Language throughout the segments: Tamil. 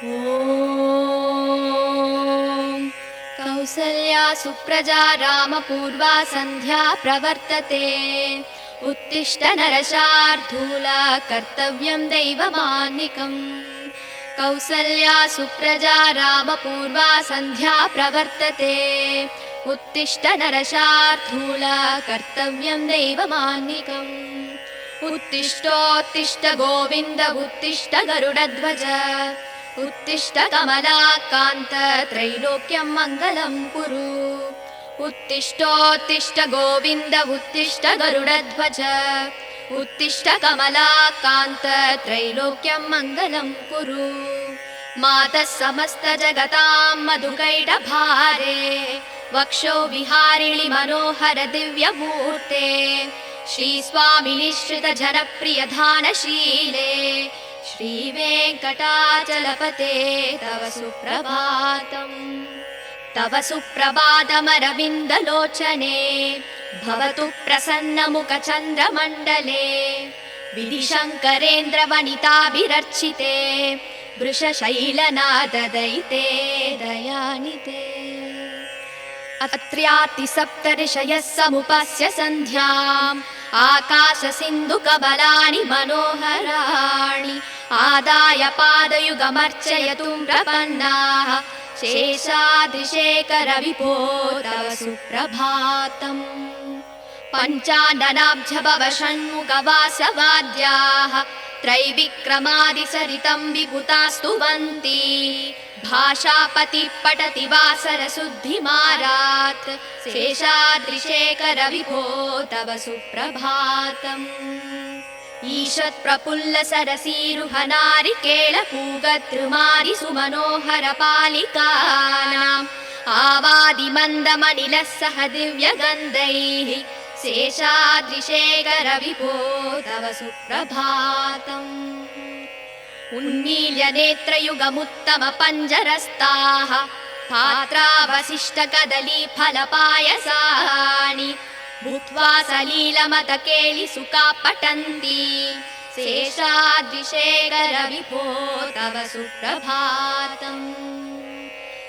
ॐ कौसल्या सुप्रजा रामपूर्वा सन्ध्या प्रवर्तते। उत्तिष्ठ नरशार्दूला कर्तव्यं दैवमान्निकम्। कौसल्या सुप्रजा रामपूर्वा सन्ध्या प्रवर्तते। उत्तिष्ठ नरशार्दूला कर्तव्यं दैवमान्निकम्। उत्तिष्ठोत्तिष्ठ गोविन्द उत्तिष्ठ गरुडध्वज। उत्तिष्ठ कमलाकान्त त्रैलोक्यं मङ्गलं कुरु। उत्तिष्ठोत्तिष्ठ गोविन्द उत्तिष्ठ गरुडध्वज। उत्तिष्ठ कमलाकान्त त्रैलोक्यं मङ्गलं कुरु। मातः समस्त जगतां मधुकैटभारे। वक्षो विहारिणि मनोहर दिव्यमूर्ते। श्रीस्वामिनि श्रित जनप्रिय धानशीले। श्रीवेङ्कटाचलपते तव सुप्रभातम्। तव सुप्रभातमरविन्दलोचने। भवतु प्रसन्नमुखचन्द्रमण्डले। विधिशङ्करेन्द्रवनिताभिरर्चिते। वृषशैलनाददयिते दयानिते। अत्र्यातिसप्तऋषयः समुपस्य सन्ध्याम्। आकाशसिन्धुकमलानि मनोहराणि। आदाय पादयुगमर्चयतुं प्रपन्नाः। शेषाद्रिशेखर विभो तव सुप्रभातम्। पञ्चाननाब्ज भव षण्मुखवासवाद्याः। त्रैविक्रमादिसरितं विभुतास्तुवन्ति। भाषापतिः पठति वासरशुद्धिमारात्। शेषाद्रिशेखर विभो तव सुप्रभातम्। ईषत् प्रफुल्ल सरसीरुहनारिकेळपूगद्रुमादि सुमनोहर पालिकानाम्। आवादिमन्दमनिलः सह दिव्यगन्धैः। शेषाद्रिशेखर विभो तव सुप्रभातम्। उन्मील्य नेत्रयुगमुत्तम पञ्जरस्ताः। पात्रावशिष्ट कदली फलपायसानि। भूत्वा सलीलमतकेलि सुखा पठन्ति। शेषाद्रिशेखर विभो तव सुप्रभातम्।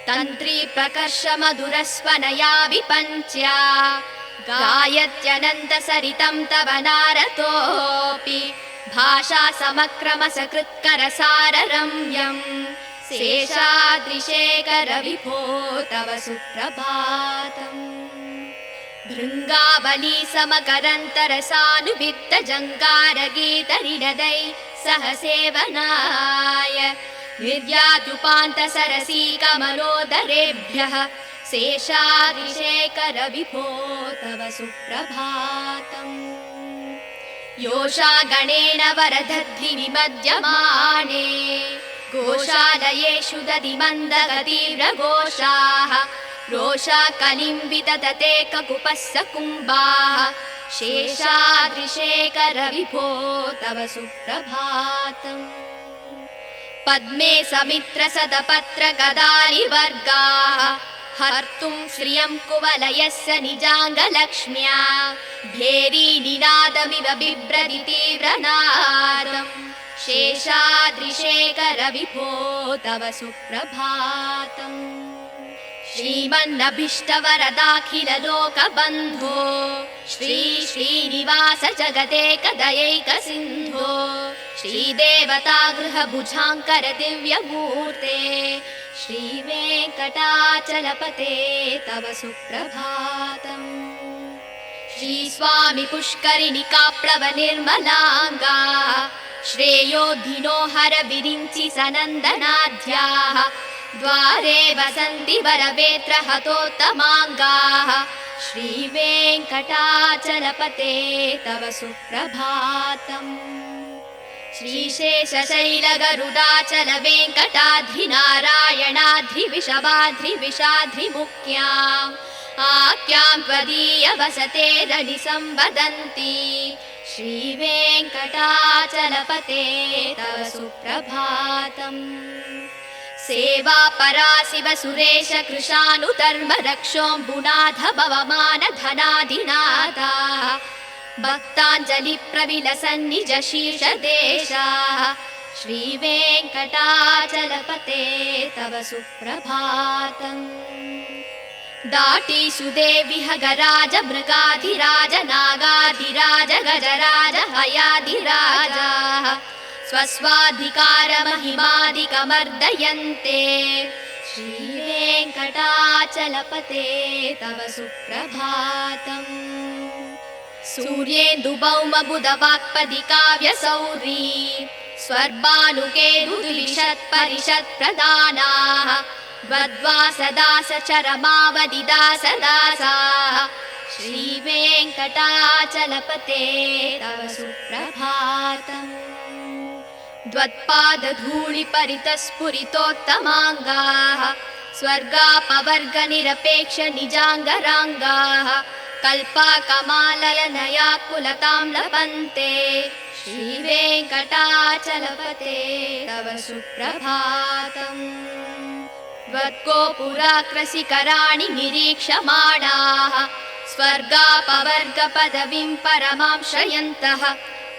तन्त्री प्रकर्ष मधुरस्वनया विपञ्च्या। गायत्यनन्त सरितं तव नारतोऽपि। भाषा समक्रम सकृत्करसाररम्यम्। शेषाद्रिशेखर विभो तव सुप्रभातम्। भृङ्गावली समकरन्तरसानुवित्त जङ्गारगीतनिनदै सह सेवनाय। निर्याद्युपान्त सरसी कमलोदरेभ्यः। शेषाद्रिशेखर विभो तव सुप्रभातम्। योषा गणेन वरदध्नि विमध्यमाने। गोशालयेषु दधिमन्दगतीव्रघोषाः। रोषा कलिं विदधते ककुपस्स कुम्भाः। शेषाद्रिशेखर विभो तव सुप्रभातम्। पद्मे समित्र सदपत्र गदारिवर्गाः। हर्तुं श्रियं कुवलयस्य निजाङ्गलक्ष्म्या। भेरी निनादमिव बिभ्रति तीव्रनादम्। शेषाद्रिशेखर विभो तव सुप्रभातम्। श्रीमन्नभीष्टवरदाखिल लोकबन्धो। श्री श्रीनिवास जगदेकदयैक सिन्धो। श्रीदेवता गृहभुजाङ्कर दिव्यमूर्ते। श्रीवेङ्कटाचलपते तव सुप्रभातम्। श्रीस्वामि पुष्करिणिकाप्लव निर्मलाङ्गा। श्रेयोधिनो हर विरिञ्चि सनन्दनाद्याः। द्वारे वसन्ति वरवेत्र हतोत्तमाङ्गाः। श्रीवेङ्कटाचलपते तव सुप्रभातम्। श्रीशेषशैलगरुडाचल वेङ्कटाद्रिनारायणाद्रिविषवाद्रिविषाद्रिमुख्याम्। आख्यां त्वदीय वसतेरनि संवदन्ति। श्रीवेङ्कटाचलपते तव सुप्रभातम्। सेवा परा शिव सुरेश कृशानुधर्म रक्षोऽम्बुनाथ भवमान धनाधिनाथा। भक्ताञ्जलि प्रविलसन्निज शीर्षदेशाः। श्रीवेङ्कटाचलपते तव सुप्रभातम् दाटीषु देविह गराज मृगाधिराज नागाधिराज गजराज हयाधिराजाः स्वस्वाधिकारमहिमादिकमर्दयन्ते श्रीवेङ्कटाचलपते तव सुप्रभातम् सूर्येन्दुभौमबुधवाक्पदि काव्यसौरी स्वर्भानुकेरुद्विषत्परिषत्प्रदानाः द्वद्वासदासचरमावदिदासदासाः श्रीवेङ्कटाचलपते तव सुप्रभातम् द्वत्पादधूलिपरितस्फुरितोत्तमाङ्गाः स्वर्गापवर्गनिरपेक्षनिजाङ्गराङ्गाः कल्पाकमाललनयाकुलतां लभन्ते श्रीवेङ्कटाचलपते तव सुप्रभातम् त्वद्गोपुराकृशिखराणि निरीक्षमाणाः स्वर्गापवर्गपदवीं परमां श्रयन्तः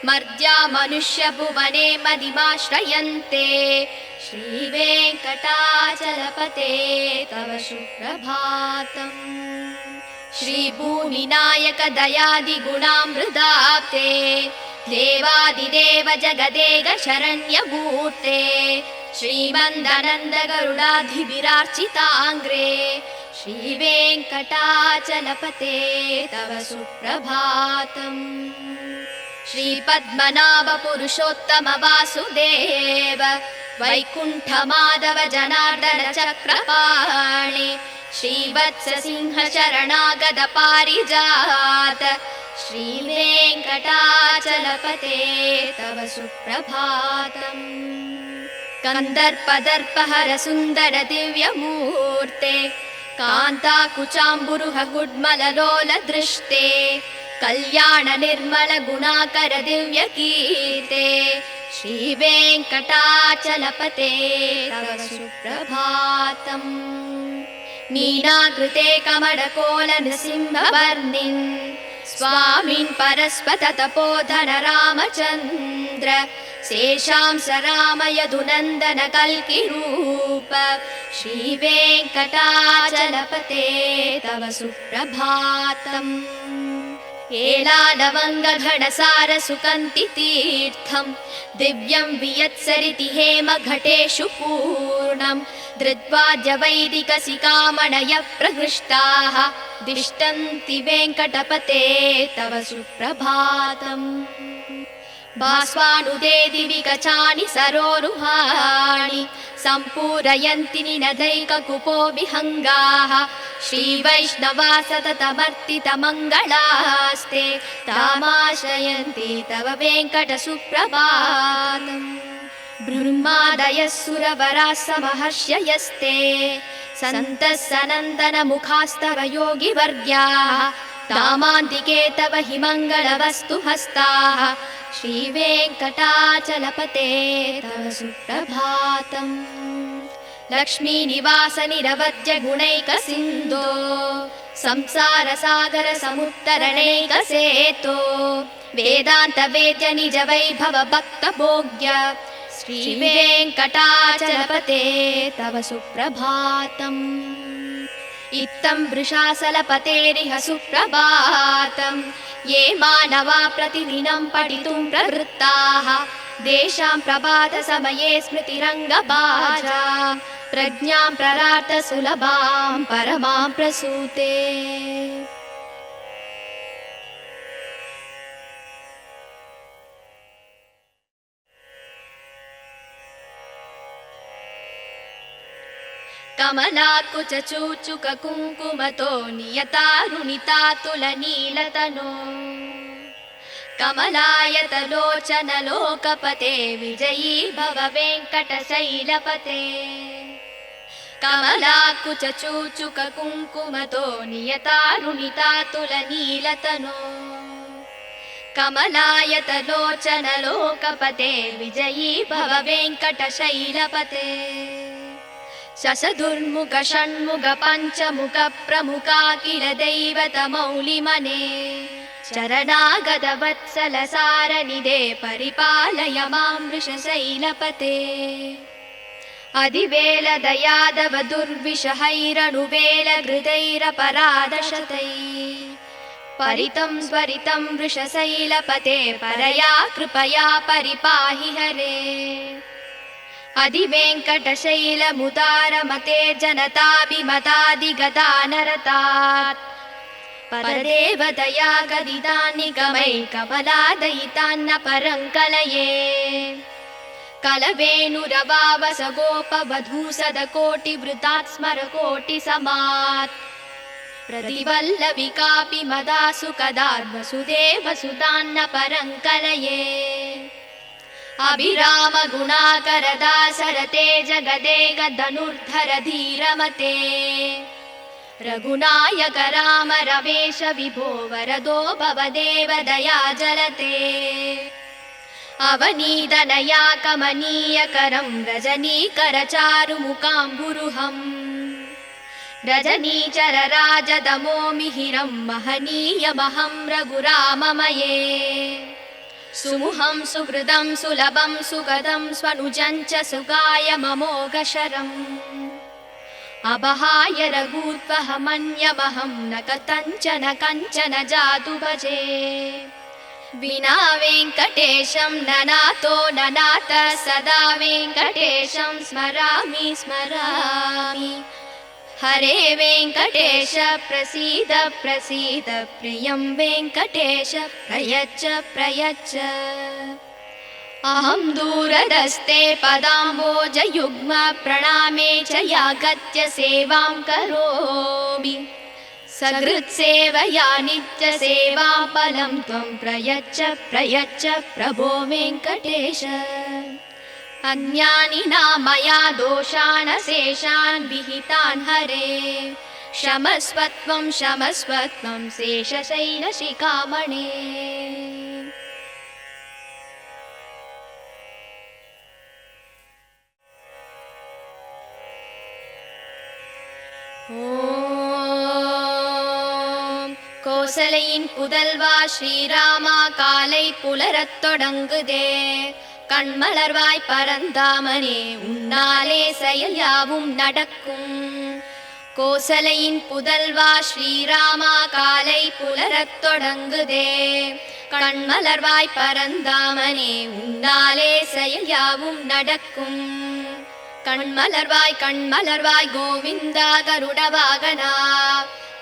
मर्त्या मनुष्यभुवने मदिमाश्रयन्ते श्रीवेङ्कटाचलपते तव सुप्रभातम् श्रीभूमिनायक दयादिगुणामृताप्ते देवादिदेव जगदेक शरण्यमूर्ते श्रीमन्दनन्द गरुडाधिभिरार्चिताङ्ग्रे श्रीवेङ्कटाचलपते तव सुप्रभातम् श्रीपद्मनाभ पुरुषोत्तम वासुदेव वैकुण्ठमाधव जनार्दन चक्रपाणि श्रीवत्स सिंह शरणागत पारिजात श्रीवेङ्कटाचलपते तव सुप्रभातम् कन्दर्पदर्पहर सुन्दर दिव्यमूर्ते कान्ताकुचाम्बुरुह गुड्मललोल दृष्टे कल्याण निर्मल गुणाकर दिव्यकीर्ते श्रीवेङ्कटाचलपते तव सुप्रभातम् मीनाकृते कमलकोल नृसिंहवर्णिन् स्वामिन् परस्पत तपोधन रामचन्द्र शेषांस राम यदुनन्दन कल्किरूप श्रीवेङ्कटाचलपते तव सुप्रभातम् एलालवङ्गघनसार सुकन्ति तीर्थम् दिव्यं वियत्सरिति हेम घटेषु पूर्णम् धृत्वाद्य वैदिकसिकामणयः प्रहृष्टाः दिष्टन्ति वेङ्कटपते तव सुप्रभातम् भास्वानुदे दिवि गचानि सरोरुहाणि सम्पूरयन्ति निनदैककुपो विहङ्गाः श्रीवैष्णवा सततमर्तितमङ्गलास्ते तामाश्रयन्ति तव वेङ्कटसुप्रभातम् ब्रह्मादयः सुरवराः समहर्षयस्ते सन्तः सनन्दनमुखास्तव योगिवर्ग्याः तामान्तिके तव हि मङ्गलवस्तु हस्ताः श्रीवेङ्कटाचलपते तव सुप्रभातम् लक्ष्मीनिवास निरवद्य गुणैकसिन्धो संसारसागर समुत्तरणैकसेतो वेदान्त वेद्य निज वैभव भक्तभोग्य श्रीवेङ्कटाचलपते तव सुप्रभातम् इत्थं वृषाचलपतेरिह सुप्रभातम् ये मानवा प्रतिदिनं पठितुं प्रवृत्ताः तेषां प्रभातसमये स्मृतिरङ्गभाजा प्रज्ञां प्ररार्थ सुलभां परमां प्रसूते कमलाकुचूचुक कुङ्कुमतो नियतारुणितातुलनीलतनो कमलायतलोचन लोकपते विजयी भव वेङ्कटशैलपते कमलाकुचूचुक कुङ्कुमतो नियतारुणितातुलनीलतनो कमलायतलोचन लोकपते विजयी भव वेङ्कटशैलपते शशधुर्मुख षण्मुख पञ्चमुख प्रमुखाखिल दैवतमौलिमने चरणागतवत्सलसारनिधे परिपालय मां वृषशैलपते अधिवेलदयादव दुर्विषहैरनुवेलहृदैरपराधशतैः परितं स्वरितं वृषशैलपते परया कृपया परिपाहि हरे अधिवेङ्कटशैलमुदारमते जनताभिमतादिगदानरतात् परदेवदया गदितान्निगमै कमलादयितान्न परं कलये कलवेणुरवावस गोपवधूसदकोटिवृतात् स्मरकोटिसमात् प्रतिवल्लविकापि मदासु कदार्वसुदेवसुतान्न परं कलये अभिराम गुणाकरदासरते जगदेक धनुर्धर धीरमते रघुनायक राम रमेश विभो वरदो भवदेव दया जलते अवनीतनया कमनीयकरं रजनीकरचारुमुकाम्बुरुहम् रजनीचरराजतमो मिहिरं महनीयमहं रघुराममये सुमुहं सुहृदं सुलभं सुगदं स्वनुजं च सुगाय ममोघशरम् अबहाय रघूत्वहमन्यमहं न कथञ्चन कञ्चन जातु भजे विना वेङ्कटेशं ननातो ननाथ सदा वेङ्कटेशं स्मरामि स्मरामि हरे वेङ्कटेश प्रसीद प्रसीद प्रियं वेङ्कटेश प्रयच्छ प्रयच्छ अहं दूरदस्ते पदाम्बोजयुग्म प्रणामे च यागत्य सेवां करोमि सकृत्सेवया नित्यसेवां फलं त्वं प्रयच्छ प्रयच्छ प्रभो वेङ्कटेश अज्ञानिना दोषान् शेषान् विहितान् हरे क्षमस्वत्वं क्षमस्वत्वं शेषशैलशिखामणे ஓம் கோசலையின் புதல்வா ஸ்ரீராமா காலை புலரத் தொடங்குதே கண்மலர்வாய் பரந்தாமனே உன்னாலே செயல் யாவும் நடக்கும் கோசலையின் புதல்வா ஸ்ரீராமா காலை புலரத் தொடங்குதே கண்மலர்வாய் பரந்தாமனே உன்னாலே செயல் யாவும் நடக்கும் கண்மலர்வாய் கோவிந்தா கருடவாகனா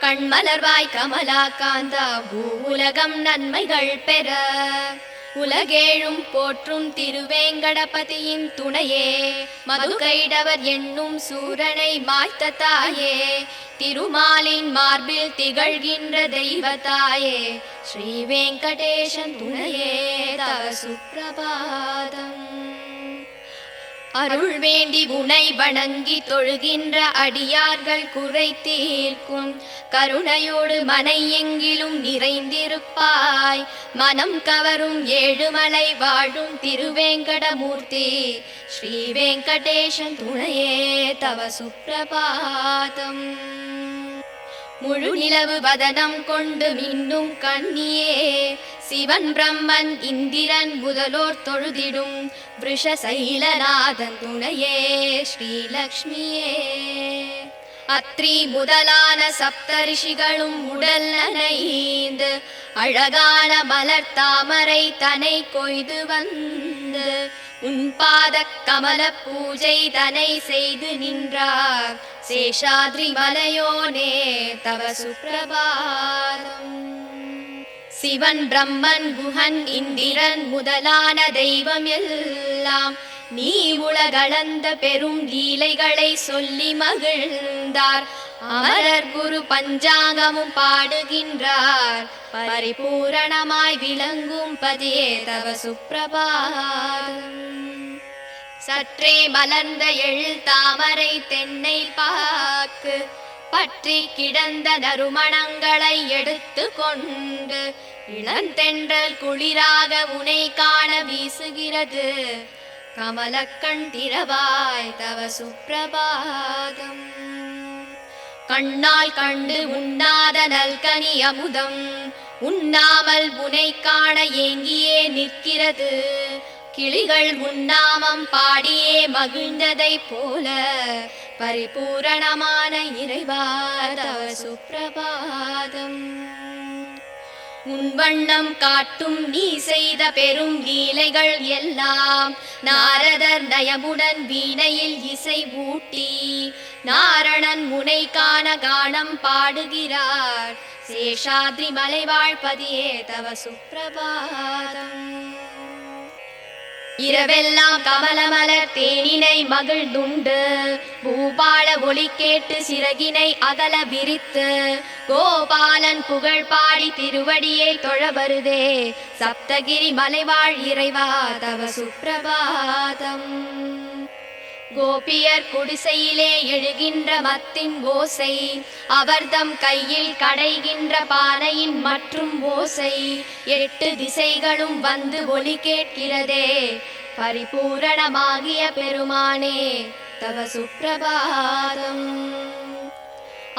கண்மலர்வாய் கமலாகாந்தா பூவுலகம் நன்மைகள் பெற உலகேழும் போற்றும் திருவேங்கடபதியின் துணையே மதுகைடவர் என்னும் சூரனை மாய்த்த தாயே திருமாலின் மார்பில் திகழ்கின்ற தெய்வத்தாயே ஸ்ரீ வெங்கடேசன் துணையே தவ சுப்பிரபாதம் அருள் வேண்டி உனை வணங்கி தொழுகின்ற அடியார்கள் குறை தீர்க்கும் கருணையோடு மனை எங்கிலும் நிறைந்திருப்பாய் மனம் கவரும் ஏழுமலை வாழும் திருவேங்கடமூர்த்தி ஸ்ரீ வெங்கடேசன் துணையே தவ சுப்பிரபாதம் முழு நிலவு வதனம் கொண்டு மின்னும் கண்ணியே சிவன் பிரம்மன் இந்திரன் முதலோர் தொழுதிடும் விருஷசைலநாதன் துணையே ஸ்ரீலக்ஷ்மியே அத்ரி முதலான சப்தரிஷிகளும் உடல் நனைந்து அழகான மலர் தாமரை தனை கொய்து வந்து உன் பாத கமல பூஜை தனை செய்து நின்றார் சேஷாத்ரி மலையோனே தவ சுப்பிரபாதம் சிவன் பிரம்மன் குஹன் இந்திரன் முதலான தெய்வம் எல்லாம் நீ உலகளந்த பெரும் லீலைகளை சொல்லி மகிழ்ந்தார் அமரர் குரு பஞ்சாங்கமும் பாடுகின்றார் பரிபூரணமாய் விளங்கும் பதியே தவ சுப்பிரபாதம் சற்றே மலர்ந்த எழில் தாமரை தென்னை பாக்கு பற்றி கிடந்த நறுமணங்களை எடுத்து கொண்டு இளந்தென்றல் குளிராக உனை காண வீசுகிறது கமலக்கண் திறவாய் தவ சுப்பிரபாதம் கண்ணால் கண்டு உண்ணாத நல்கனி அமுதம் உண்ணாமல் உனை காண ஏங்கியே நிற்கிறது. கிளிகள் உன்னாமம் பாடியே மகிழ்ந்ததை போல பரிபூரணமான இறைவா தவ சுப்பிரபாதம். உன் வண்ணம் காட்டும் நீ செய்த பெரும் லீலைகள் எல்லாம் நாரதர் நயமுடன் வீணையில் இசை ஊட்டி நாரணன் முனை காண கானம் பாடுகிறார். சேஷாத்ரி மலைவாழ்பதியே தவ சுப்பிரபாதம். இரவெல்லாம் கமலமலர் தேனினை மகிழ்ந்துண்டு பூபால ஒளி கேட்டு சிறகினை அகல விரித்து கோபாலன் புகழ் பாடி திருவடியை தொழ வருதே சப்தகிரி மலைவாழ் இறைவா தவ சுப்பிரபாதம். கோபியர் குடிசையிலே எழுகின்ற மத்தின் ஓசை அவர்தம் கையில் கடைகின்ற பானையின் மற்றும் ஓசை 8 திசைகளும் வந்து ஒலி கேட்கிறதே பரிபூரணமாகிய பெருமானே தவ சுப்பிரபாதம்.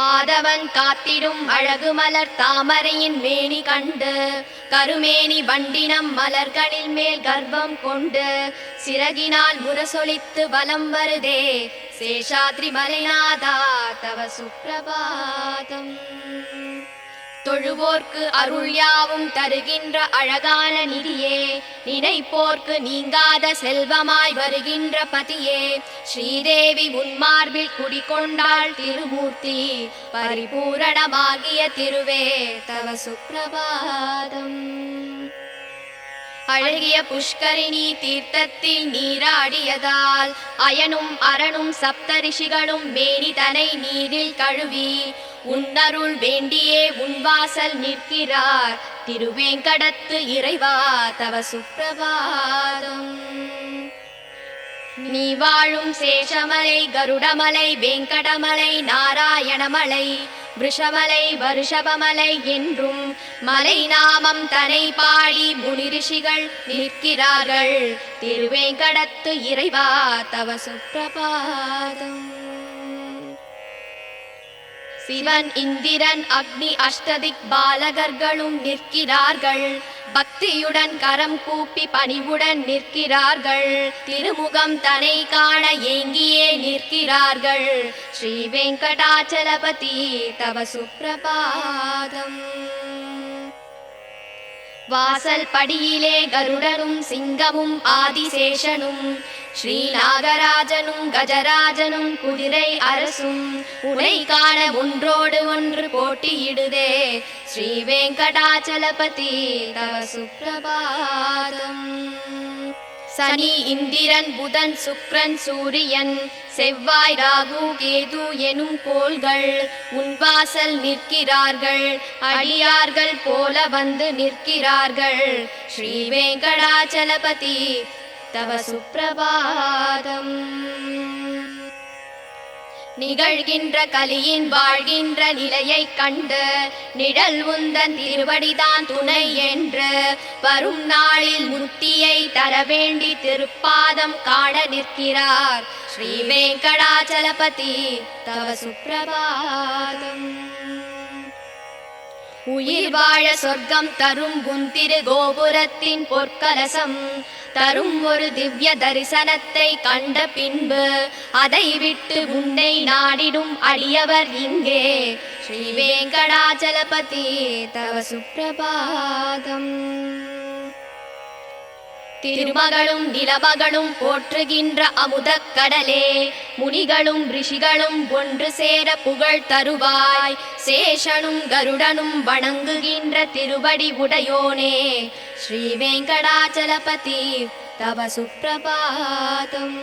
ஆதவன் காத்திடும் அழகு மலர் தாமரையின் மேனி கண்டு கருமேனி வண்டினம் மலர்களில் மேல் கர்ப்பம் கொண்டு சிறகினால் முரசொலித்து வலம் வருதே சேஷாத்ரி மலைநாதா தவ சுப்பிரபாதம். தொழுவோர்க்கு அருள் யாவும் தருகின்ற அழகான நிதியே நினைப்போர்க்கு நீங்காத செல்வமாய் வருகின்ற பதியே ஸ்ரீதேவி உன்மார்பில் குடிகொண்டாள் திருமூர்த்தி பரிபூரணமாகிய திருவே தவ சுப்பிரபாதம். அழகிய புஷ்கரிணி தீர்த்தத்தில் நீராடியதால் அயனும் அரணும் சப்தரிஷிகளும் மேனி தனை நீரில் கழுவி உன்னருள் வேண்டியே உன்வாசல் நிற்கிறார் திருவேங்கடத்து இறைவா தவ சுப்பிரபாதம். நீ வாழும் சேஷமலை கருடமலை வெங்கடமலை நாராயணமலை விஷமலை வருஷபமலை என்றும் மலை நாமம் தனை பாடி முனிரிஷிகள் நிற்கிறார்கள் திருவேங்கடத்து இறைவா தவ சுப்பிரபாதம். சிவன் இந்திரன் அக்னி அஷ்டதிக் பாலகர்களும் நிற்கிறார்கள் பக்தியுடன் கரம் கூப்பி பணிவுடன் நிற்கிறார்கள் திருமுகம் தனை காண ஏங்கியே நிற்கிறார்கள் ஸ்ரீ வெங்கடாச்சலபதி தவ சுப்பிரபாதம். வாசல் படியிலே கருடனும் சிங்கமும் ஆதிசேஷனும் ஸ்ரீ நாகராஜனும் கஜராஜனும் குதிரை அரசும் உனை காண ஒன்றோடு ஒன்று போட்டியிடுதே ஸ்ரீ வெங்கடாச்சலபதி தவ சுப்பிரபாதம். சனி இந்திரன் புதன் சுக்ரன் சூரியன் செவ்வாய் ராகு கேது எனும் கோள்கள் உன்வாசல் நிற்கிறார்கள் அடியார்கள் போல வந்து நிற்கிறார்கள் ஸ்ரீ வெங்கடாச்சலபதி தவ சுப்பிரபாதம். நிகழ்கின்ற கலியின் வாழ்கின்ற நிலையை கண்டு நிழல் உந்தன் திருவடிதான் துணை என்று வரும் நாளில் முக்தியை தர வேண்டி திருப்பாதம் காண நிற்கிறார் ஸ்ரீ வெங்கடாச்சலபதி தவ சுப்பிரபாதம். உயிர் வாழ சொர்க்கம் தரும் உன் திரு கோபுரத்தின் பொற்கலசம் தரும் ஒரு திவ்ய தரிசனத்தை கண்ட பின்பு அதை விட்டு உன்னை நாடிடும் அடியவர் இங்கே ஸ்ரீ வெங்கடாச்சலபதி தவ சுப்பிரபாதம். திருமகளும் நிலமகளும் போற்றுகின்ற அமுதக் கடலே முனிகளும் ரிஷிகளும் ஒன்று சேர புகழ் தருவாய் சேஷனும் கருடனும் வணங்குகின்ற திருவடி உடையோனே ஸ்ரீ வெங்கடாச்சலபதி தவ சுப்பிரபாதம்.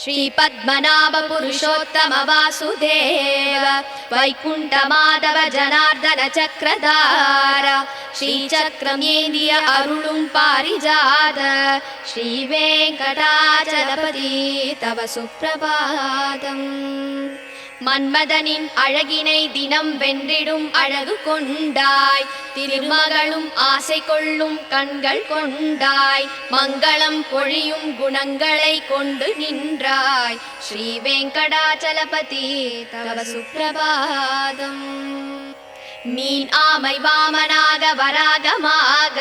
ஸ்ரீ பத்மநாப புருஷோத்தம வாசுதேவ வைகுண்ட மாதவ ஜனார்தன சக்கரதார ஸ்ரீ சக்கரம் ஏந்திய அருளும் பாரிஜாத ஸ்ரீ வெங்கடாச்சலபதி தவ சுப்பிரபாதம். மன்மதனின் அழகினை தினம் வென்றிடும் அழகு கொண்டாய் திருமகளும் ஆசை கொள்ளும் கண்கள் கொண்டாய் மங்களம் பொழியும் குணங்களை கொண்டு நின்றாய் ஸ்ரீ வெங்கடாச்சலபதி தவ சுப்பிரபாதம். மீன் ஆமை வாமனாக வராகமாக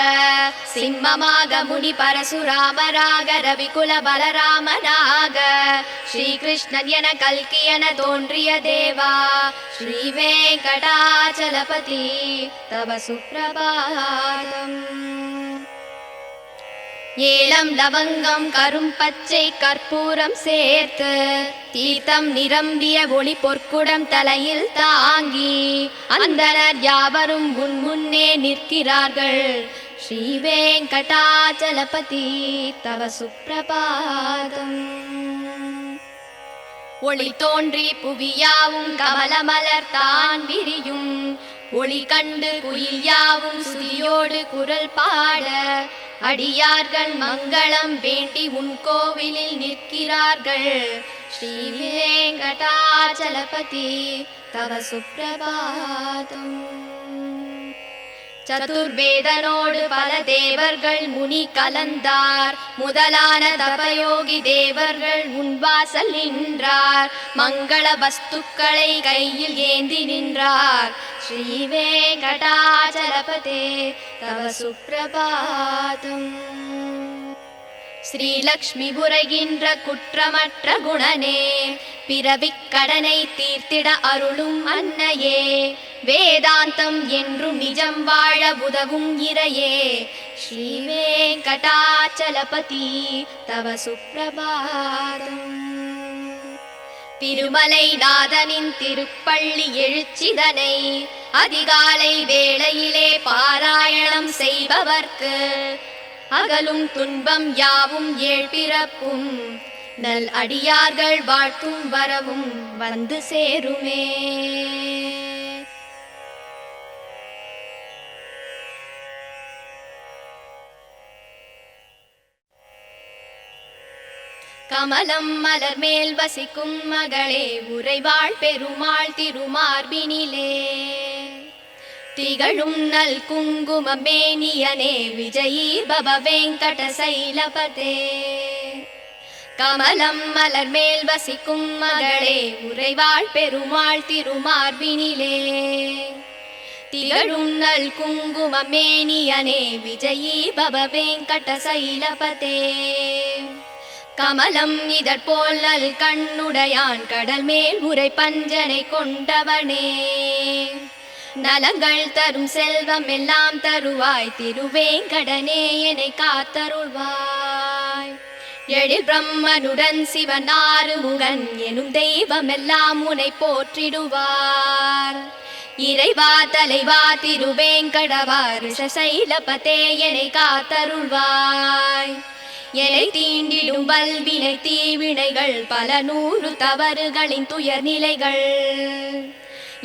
சிம்மமாக முனி பரசுராமராக ரவிகுல பலராமனாக ஸ்ரீகிருஷ்ணன் என கல்கி என தோன்றிய தேவா ஸ்ரீ வெங்கடாச்சலபதி தவ சுப்ரபாதம். ஏலம் லவங்கம் கரும் பச்சை கற்பூரம் சேர்த்து தீர்த்தம் நிரம்பிய ஒளி பொற்குடம் தலையில் தாங்கி அந்தனர் யாவரும் முன்னே நிற்கிறார்கள். ஸ்ரீ வெங்கடாச்சலபதி தவ சுப்ரபாதம். ஒளி தோன்றி புவியாவும் கமலமலர் தான் விரியும் ஒளி கண்டு குயில் யாவும் சுதியோடு குரல் பாட அடியார்கள் மங்களம் வேண்டி உன் கோவிலில் நிற்கிறார்கள். ஸ்ரீ வெங்கடாச்சலபதி தவ சுப்ரபாதம். சதுர்வேதனோடு பல தேவர்கள் முனி கலந்தார் முதலான தபயோகி தேவர்கள் முன்வாசல் நின்றார். மங்கள வஸ்துக்களை கையில் ஏந்தி நின்றார். ஸ்ரீ வெங்கடாச்சலபதி தவ சுப்ரபாதம். ஸ்ரீலக்ஷ்மி புரைகின்ற குற்றமற்ற குணனே பிறவிக் கடனை தீர்த்திட அருளும் அன்னையே வேதாந்தம் என்றும் நிஜம் வாழ உதவும் இறையே. ஸ்ரீ வெங்கடாச்சலபதி தவ சுப்ரபாதம். திருமலை நாதனின் திருப்பள்ளி எழுச்சிதனை அதிகாலை வேளையிலே பாராயணம் செய்பவர்க்கு அகலும் துன்பம் யாவும் ஏழ்பிறப்பும் நல் அடியார்கள் வாழ்த்தும் வரவும் வந்து சேருமே. கமலம் மலர் மேல் வசிக்கும் மகளே உறைவாள் பெருமாள் திருமார்பினிலே திகழும் நல் குங்குமம் மேனியனே விஜயீ பவ வெங்கட சைலபதே. கமலம் மலர் மேல் வசிக்கும் மகளே உறைவாள் பெருமாள் திருமார்பினிலே திகழும் நல் குங்குமம் மேனியனே விஜயீ பவ வெங்கட சைலபதே. கமலம் இதற்போல் நல் கண்ணுடையான் கடல் மேல் உரை பஞ்சனை கொண்டவனே நலங்கள் தரும் செல்வம் எல்லாம் தருவாய் திருவேங்கடனே என்னை காத்தருள்வாய். எழில் பிரம்மனுடன் சிவன் ஆறுமுகன் எனும் தெய்வம் எல்லாம் உன்னை போற்றிடுவார். இறைவா தலைவா திருவேங்கடவா ரிஷசைலபதே என்னை காத்தருள்வாய். எலை தீண்டிடும் வல்வினை தீவினைகள் பல நூறு தவறுகளின் துயர் நிலைகள்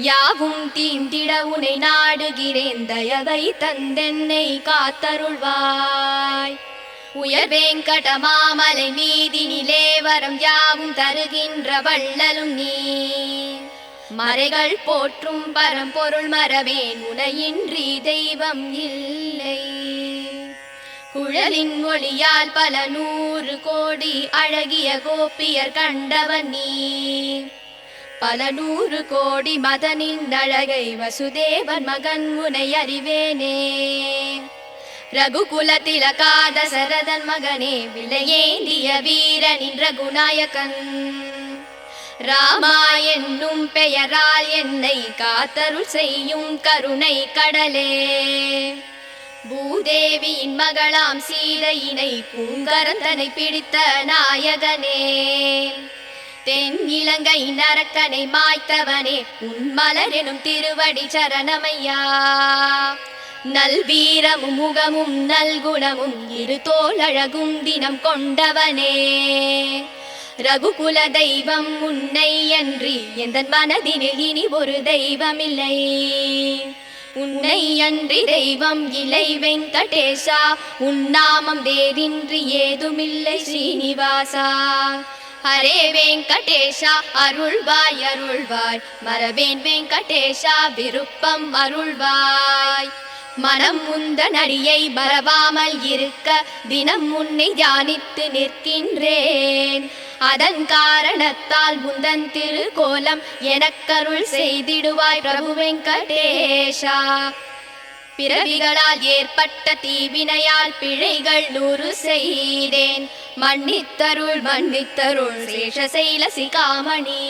யாவும் தீண்டிட உனை நாடுகிறேன் தயவை தந்தென்னை காத்தருள்வாய். உயர் வெங்கட மாமலை மீதினிலே வரம் யாவும் தருகின்ற வள்ளலும் நீ மறைகள் போற்றும் பரம்பொருள் மறவேன் உனையின்றி தெய்வம் இல்லை. குழலின் ஒளியால் பல நூறு கோடி அழகிய கோபியர் கண்டவன் நீ பல நூறு கோடி மதனின் அழகை வசுதேவன் மகன் உனை அறிவேனே. ரகுகுல திலகா தசரதன் மகனே விலையேந்திய வீரனின் ரகுநாயகன் ராமா என்னும் பெயரால் என்னை காத்தருள் செய்யும் கருணை கடலே. பூதேவியின் மகளாம் சீதையினை பூங்கரந்தனை பிடித்த நாயகனே தென் இலங்கை நரக்கனை மாய்த்தவனே உன் மலர் எனும் திருவடி சரணமையா. நல்வீரமும் முகமும் நல்குணமும் இரு தோளழகும் தினம் கொண்டவனே ரகுகுல தெய்வம் உன்னை அன்றி எந்தன் மனதினில் இனி ஒரு தெய்வமில்லை. உன்னை அன்றி தெய்வம் இலை வெங்கடேஷா உன் நாமம் வேறின்றி ஏதுமில்லை ஸ்ரீனிவாசா. ஹரே வெங்கடேஷா அருள்வாய் அருள்வாய் மரவேன் வெங்கடேஷா விருப்பம் அருள்வாய். மனம் முந்தன் அடியை மறவாமல் இருக்க தினம் உன்னை தியானித்து நிற்கின்றேன். அதன் காரணத்தால் முந்தன் திருக்கோலம் எனக்கருள் செய்திடுவாய் பிரபு வெங்கடேஷா. பிறவிகளால் ஏற்பட்ட தீவினையால் பிழைகள் 100 செய்தேன், மன்னித்தருள் மன்னித்தருள் சேஷசைல சிகாமணி.